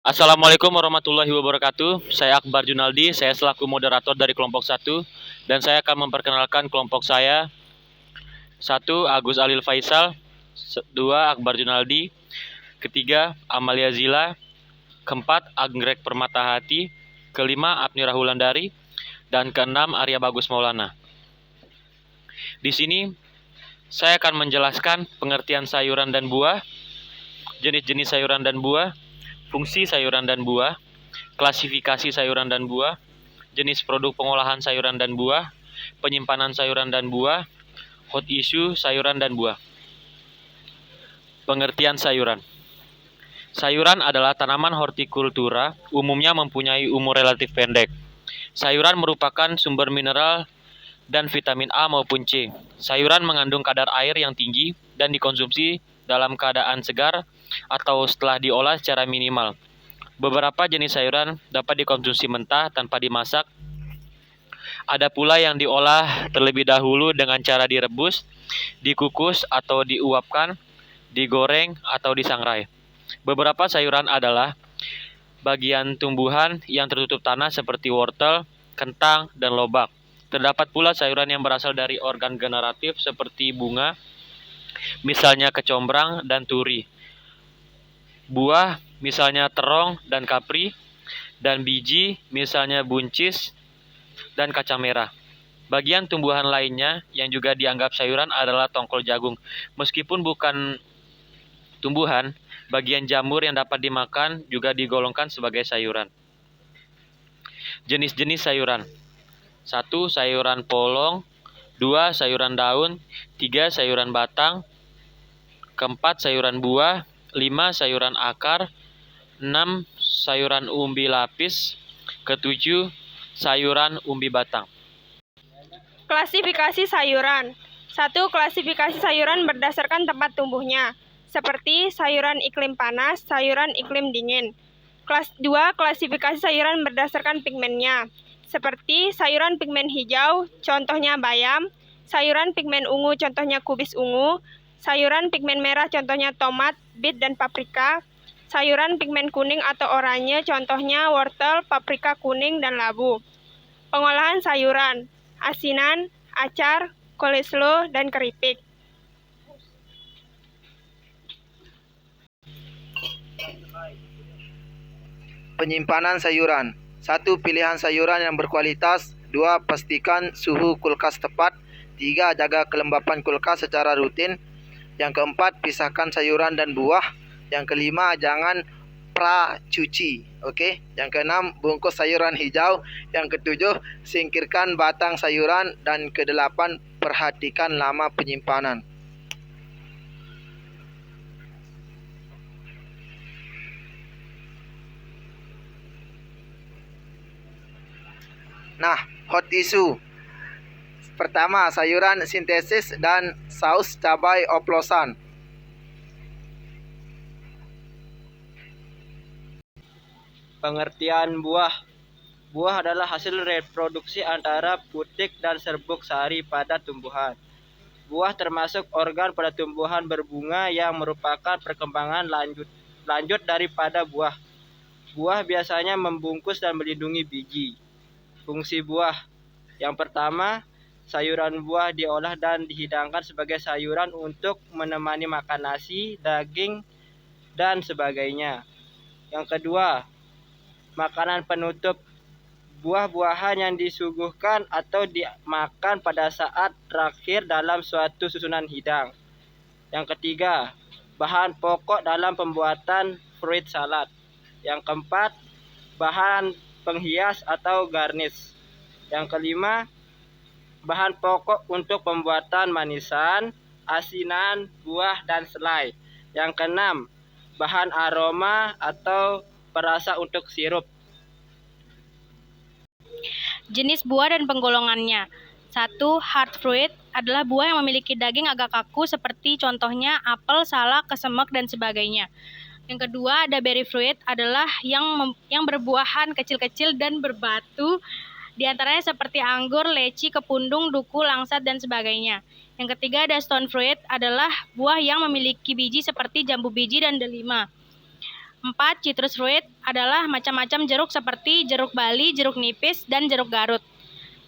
Assalamualaikum warahmatullahi wabarakatuh. Saya Akbar Junaldi, saya selaku moderator dari kelompok 1 dan saya akan memperkenalkan kelompok saya. 1. Agus Alil Faisal, 2. Akbar Junaldi, ketiga Amalia Zila, keempat Anggrek Permatahati, kelima Apni Rahulandari, dan keenam Arya Bagus Maulana. Di sini saya akan menjelaskan pengertian sayuran dan buah, jenis-jenis sayuran dan buah, fungsi sayuran dan buah, klasifikasi sayuran dan buah, jenis produk pengolahan sayuran dan buah, penyimpanan sayuran dan buah, hot issue sayuran dan buah. Pengertian sayuran. Sayuran adalah tanaman hortikultura, umumnya mempunyai umur relatif pendek. Sayuran merupakan sumber mineral dan vitamin A maupun C. Sayuran mengandung kadar air yang tinggi dan dikonsumsi dalam keadaan segar atau setelah diolah secara minimal. Beberapa jenis sayuran dapat dikonsumsi mentah tanpa dimasak. Ada pula yang diolah terlebih dahulu dengan cara direbus, dikukus atau diuapkan, digoreng atau disangrai. Beberapa sayuran adalah bagian tumbuhan yang tertutup tanah seperti wortel, kentang, dan lobak. Terdapat pula sayuran yang berasal dari organ generatif seperti bunga, misalnya kecombrang dan turi. Buah, misalnya terong dan kapri, dan biji, misalnya buncis dan kacang merah. Bagian tumbuhan lainnya yang juga dianggap sayuran adalah tongkol jagung. Meskipun bukan tumbuhan, bagian jamur yang dapat dimakan juga digolongkan sebagai sayuran. Jenis-jenis sayuran. 1. Sayuran polong, 2. Sayuran daun, 3. Sayuran batang, keempat sayuran buah, 5. Sayuran akar, 6. Sayuran umbi lapis, ketujuh sayuran umbi batang. Klasifikasi sayuran. 1. Klasifikasi sayuran berdasarkan tempat tumbuhnya, seperti sayuran iklim panas, sayuran iklim dingin. 2. Klasifikasi sayuran berdasarkan pigmennya, seperti sayuran pigmen hijau, contohnya bayam, sayuran pigmen ungu, contohnya kubis ungu, sayuran pigmen merah, contohnya tomat, bit, dan paprika, sayuran pigmen kuning atau oranye, contohnya wortel, paprika kuning, dan labu. Pengolahan sayuran, asinan, acar, coleslaw, dan keripik. Penyimpanan sayuran. 1. Pilihan sayuran yang berkualitas. 2. Pastikan suhu kulkas tepat. 3. Jaga kelembapan kulkas secara rutin. Yang keempat, pisahkan sayuran dan buah. Yang kelima, jangan pra-cuci. Oke. Yang keenam, bungkus sayuran hijau. Yang ketujuh, singkirkan batang sayuran. Dan kedelapan, perhatikan lama penyimpanan. Nah, hot issue. Pertama, sayuran sintesis dan saus cabai oplosan. Pengertian buah. Buah adalah hasil reproduksi antara putik dan serbuk sari pada tumbuhan. Buah termasuk organ pada tumbuhan berbunga yang merupakan perkembangan lanjut daripada buah. Buah biasanya membungkus dan melindungi biji. Fungsi buah. Yang pertama, sayuran buah diolah dan dihidangkan sebagai sayuran untuk menemani makan nasi, daging, dan sebagainya. Yang kedua, makanan penutup. Buah-buahan yang disuguhkan atau dimakan pada saat terakhir dalam suatu susunan hidang. Yang ketiga, bahan pokok dalam pembuatan fruit salad. Yang keempat, bahan penghias atau garnish. Yang kelima, bahan pokok untuk pembuatan manisan, asinan, buah, dan selai. Yang keenam, bahan aroma atau perasa untuk sirup. Jenis buah dan penggolongannya. 1. Hard fruit adalah buah yang memiliki daging agak kaku seperti contohnya apel, salak, kesemek, dan sebagainya. Yang kedua, ada berry fruit adalah yang berbuahan kecil-kecil dan berbatu, di antaranya seperti anggur, leci, kepundung, duku, langsat, dan sebagainya. Yang ketiga, ada stone fruit adalah buah yang memiliki biji seperti jambu biji dan delima. 4. Citrus fruit adalah macam-macam jeruk seperti jeruk bali, jeruk nipis, dan jeruk Garut.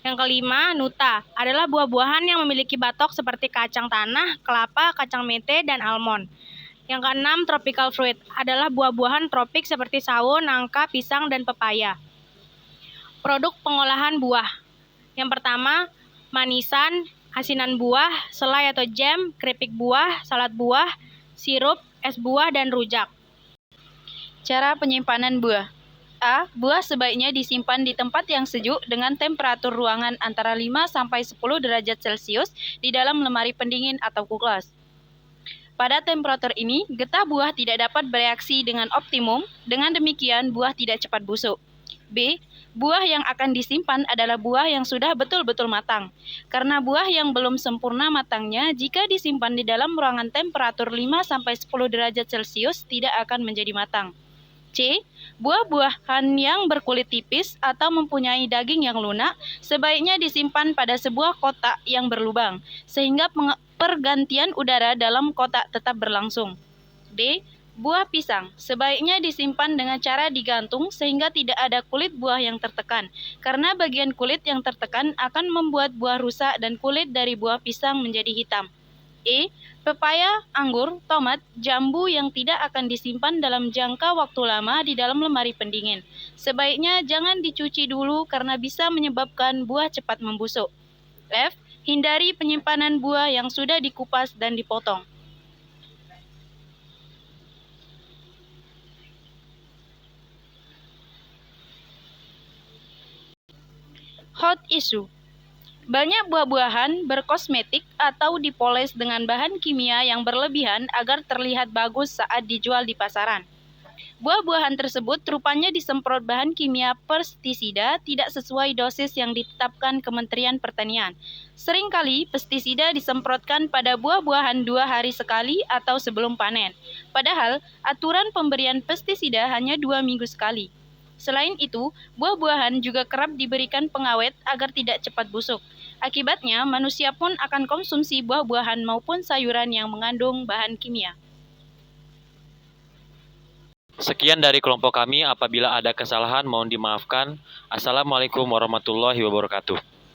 Yang kelima, nuta adalah buah-buahan yang memiliki batok seperti kacang tanah, kelapa, kacang mete, dan almond. Yang keenam, tropical fruit adalah buah-buahan tropik seperti sawo, nangka, pisang, dan pepaya. Produk pengolahan buah. Yang pertama, manisan, asinan buah, selai atau jam, keripik buah, salad buah, sirup, es buah, dan rujak. Cara penyimpanan buah. A. Buah sebaiknya disimpan di tempat yang sejuk dengan temperatur ruangan antara 5-10 derajat Celcius di dalam lemari pendingin atau kulkas. Pada temperatur ini, getah buah tidak dapat bereaksi dengan optimum, dengan demikian buah tidak cepat busuk. B. Buah yang akan disimpan adalah buah yang sudah betul-betul matang. Karena buah yang belum sempurna matangnya, jika disimpan di dalam ruangan temperatur 5-10 derajat Celcius tidak akan menjadi matang. C. Buah-buahan yang berkulit tipis atau mempunyai daging yang lunak sebaiknya disimpan pada sebuah kotak yang berlubang, sehingga pergantian udara dalam kotak tetap berlangsung. D. Buah pisang sebaiknya disimpan dengan cara digantung sehingga tidak ada kulit buah yang tertekan, karena bagian kulit yang tertekan akan membuat buah rusak dan kulit dari buah pisang menjadi hitam. E. Pepaya, anggur, tomat, jambu yang tidak akan disimpan dalam jangka waktu lama di dalam lemari pendingin. Sebaiknya jangan dicuci dulu karena bisa menyebabkan buah cepat membusuk. F. Hindari penyimpanan buah yang sudah dikupas dan dipotong. Hot issue. Banyak buah-buahan berkosmetik atau dipoles dengan bahan kimia yang berlebihan agar terlihat bagus saat dijual di pasaran. Buah-buahan tersebut rupanya disemprot bahan kimia pestisida tidak sesuai dosis yang ditetapkan Kementerian Pertanian. Seringkali pestisida disemprotkan pada buah-buahan 2 hari sekali atau sebelum panen. Padahal aturan pemberian pestisida hanya 2 minggu sekali. Selain itu, buah-buahan juga kerap diberikan pengawet agar tidak cepat busuk. Akibatnya, manusia pun akan konsumsi buah-buahan maupun sayuran yang mengandung bahan kimia. Sekian dari kelompok kami. Apabila ada kesalahan, mohon dimaafkan. Assalamualaikum warahmatullahi wabarakatuh.